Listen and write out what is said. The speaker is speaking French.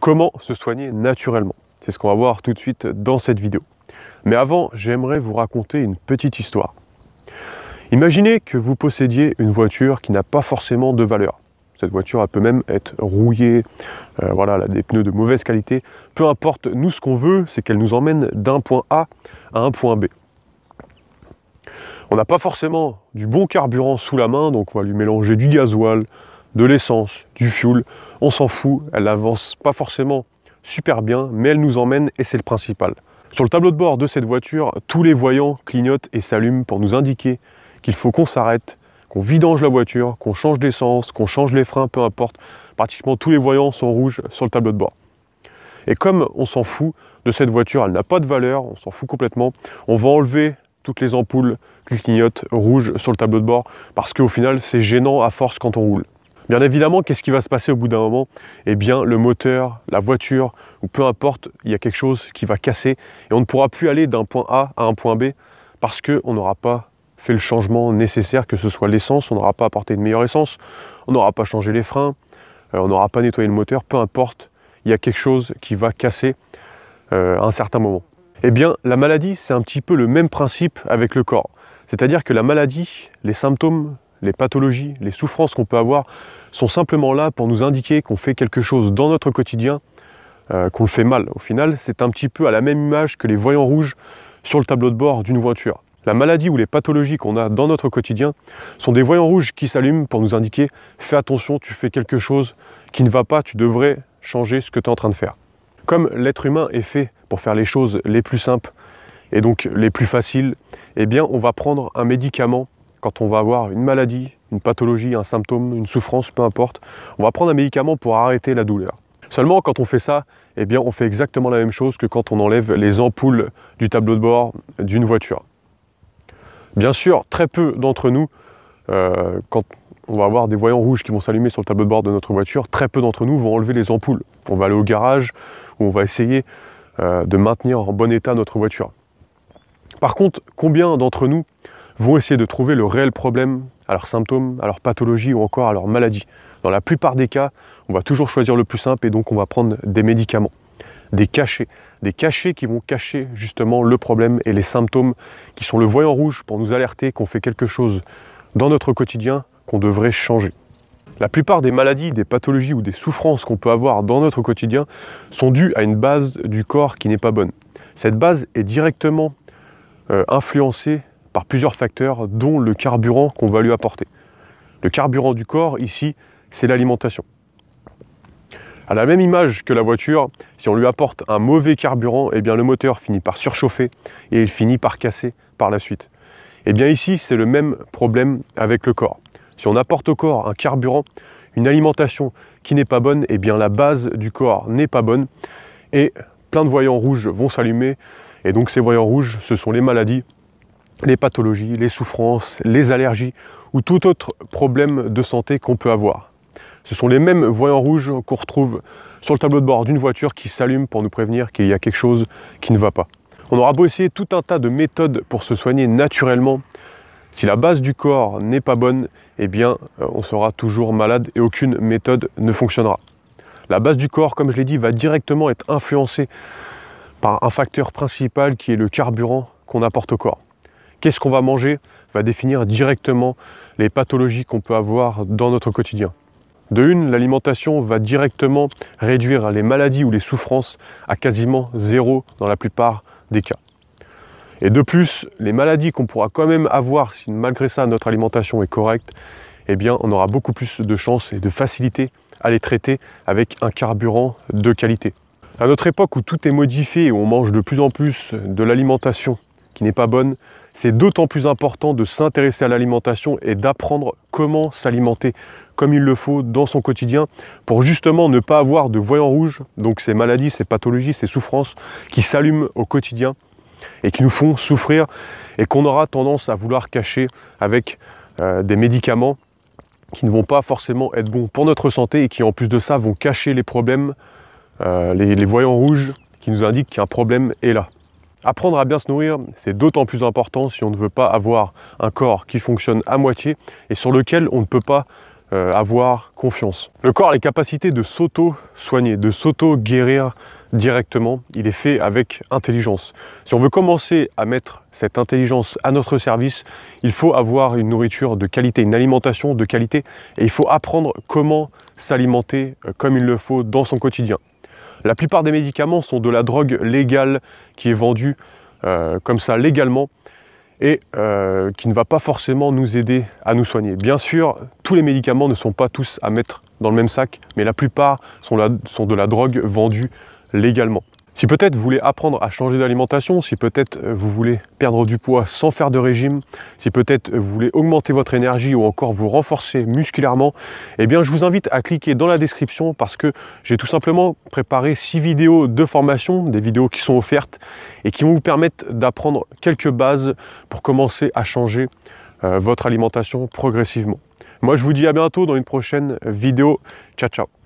Comment se soigner naturellement? C'est ce qu'on va voir tout de suite dans cette vidéo. Mais avant, j'aimerais vous raconter une petite histoire. Imaginez que vous possédiez une voiture qui n'a pas forcément de valeur. Cette voiture, elle peut même être rouillée, voilà, elle a des pneus de mauvaise qualité. Peu importe, nous, ce qu'on veut, c'est qu'elle nous emmène d'un point A à un point B. On n'a pas forcément du bon carburant sous la main, donc on va lui mélanger du gasoil, de l'essence, du fuel. On s'en fout, elle avance pas forcément super bien, mais elle nous emmène et c'est le principal. Sur le tableau de bord de cette voiture, tous les voyants clignotent et s'allument pour nous indiquer qu'il faut qu'on s'arrête, qu'on vidange la voiture, qu'on change d'essence, qu'on change les freins, peu importe. Pratiquement tous les voyants sont rouges sur le tableau de bord. Et comme on s'en fout de cette voiture, elle n'a pas de valeur, on s'en fout complètement, on va enlever toutes les ampoules qui clignotent rouges sur le tableau de bord parce qu'au final, c'est gênant à force quand on roule. Bien évidemment, qu'est-ce qui va se passer au bout d'un moment? Eh bien, le moteur, la voiture, ou peu importe, il y a quelque chose qui va casser et on ne pourra plus aller d'un point A à un point B parce qu'on n'aura pas fait le changement nécessaire, que ce soit l'essence, on n'aura pas apporté une meilleure essence, on n'aura pas changé les freins, on n'aura pas nettoyé le moteur, peu importe, il y a quelque chose qui va casser à un certain moment. Eh bien, la maladie, c'est un petit peu le même principe avec le corps. C'est-à-dire que la maladie, les symptômes, les pathologies, les souffrances qu'on peut avoir sont simplement là pour nous indiquer qu'on fait quelque chose dans notre quotidien, qu'on le fait mal. Au final, c'est un petit peu à la même image que les voyants rouges sur le tableau de bord d'une voiture. La maladie ou les pathologies qu'on a dans notre quotidien sont des voyants rouges qui s'allument pour nous indiquer « fais attention, tu fais quelque chose qui ne va pas, tu devrais changer ce que tu es en train de faire ». Comme l'être humain est fait pour faire les choses les plus simples et donc les plus faciles, eh bien on va prendre un médicament quand on va avoir une maladie, une pathologie, un symptôme, une souffrance, peu importe. On va prendre un médicament pour arrêter la douleur. Seulement quand on fait ça, eh bien on fait exactement la même chose que quand on enlève les ampoules du tableau de bord d'une voiture. Bien sûr, très peu d'entre nous, quand on va avoir des voyants rouges qui vont s'allumer sur le tableau de bord de notre voiture, très peu d'entre nous vont enlever les ampoules. On va aller au garage où on va essayer de maintenir en bon état notre voiture. Par contre, combien d'entre nous vont essayer de trouver le réel problème à leurs symptômes, à leur pathologie ou encore à leur maladie? Dans la plupart des cas, on va toujours choisir le plus simple et donc on va prendre des médicaments, des cachets qui vont cacher justement le problème et les symptômes qui sont le voyant rouge pour nous alerter qu'on fait quelque chose dans notre quotidien qu'on devrait changer. La plupart des maladies, des pathologies ou des souffrances qu'on peut avoir dans notre quotidien sont dues à une base du corps qui n'est pas bonne. Cette base est directement influencée par plusieurs facteurs, dont le carburant qu'on va lui apporter. Le carburant du corps, ici, c'est l'alimentation. À la même image que la voiture, si on lui apporte un mauvais carburant, eh bien le moteur finit par surchauffer et il finit par casser par la suite. Eh bien ici, c'est le même problème avec le corps. Si on apporte au corps un carburant, une alimentation qui n'est pas bonne, eh bien la base du corps n'est pas bonne et plein de voyants rouges vont s'allumer. Et donc ces voyants rouges, ce sont les maladies, les pathologies, les souffrances, les allergies ou tout autre problème de santé qu'on peut avoir. Ce sont les mêmes voyants rouges qu'on retrouve sur le tableau de bord d'une voiture qui s'allument pour nous prévenir qu'il y a quelque chose qui ne va pas. On aura beau essayer tout un tas de méthodes pour se soigner naturellement, si la base du corps n'est pas bonne, eh bien on sera toujours malade et aucune méthode ne fonctionnera. La base du corps, comme je l'ai dit, va directement être influencée par un facteur principal qui est le carburant qu'on apporte au corps. Qu'est-ce qu'on va manger va définir directement les pathologies qu'on peut avoir dans notre quotidien. De une, l'alimentation va directement réduire les maladies ou les souffrances à quasiment zéro dans la plupart des cas. Et de plus, les maladies qu'on pourra quand même avoir si malgré ça notre alimentation est correcte, eh bien on aura beaucoup plus de chances et de facilité à les traiter avec un carburant de qualité. À notre époque où tout est modifié et où on mange de plus en plus de l'alimentation qui n'est pas bonne, c'est d'autant plus important de s'intéresser à l'alimentation et d'apprendre comment s'alimenter comme il le faut dans son quotidien pour justement ne pas avoir de voyants rouges, donc ces maladies, ces pathologies, ces souffrances qui s'allument au quotidien et qui nous font souffrir et qu'on aura tendance à vouloir cacher avec des médicaments qui ne vont pas forcément être bons pour notre santé et qui en plus de ça vont cacher les problèmes, les voyants rouges qui nous indiquent qu'un problème est là. Apprendre à bien se nourrir, c'est d'autant plus important si on ne veut pas avoir un corps qui fonctionne à moitié et sur lequel on ne peut pas avoir confiance. Le corps a les capacités de s'auto-soigner, de s'auto-guérir directement. Il est fait avec intelligence. Si on veut commencer à mettre cette intelligence à notre service, il faut avoir une nourriture de qualité, une alimentation de qualité, et il faut apprendre comment s'alimenter comme il le faut dans son quotidien. La plupart des médicaments sont de la drogue légale qui est vendue comme ça légalement, et qui ne va pas forcément nous aider à nous soigner. Bien sûr, tous les médicaments ne sont pas tous à mettre dans le même sac, mais la plupart sont de la drogue vendue légalement. Si peut-être vous voulez apprendre à changer d'alimentation, si peut-être vous voulez perdre du poids sans faire de régime, si peut-être vous voulez augmenter votre énergie ou encore vous renforcer musculairement, eh bien je vous invite à cliquer dans la description parce que j'ai tout simplement préparé 6 vidéos de formation, des vidéos qui sont offertes et qui vont vous permettre d'apprendre quelques bases pour commencer à changer votre alimentation progressivement. Moi je vous dis à bientôt dans une prochaine vidéo. Ciao ciao.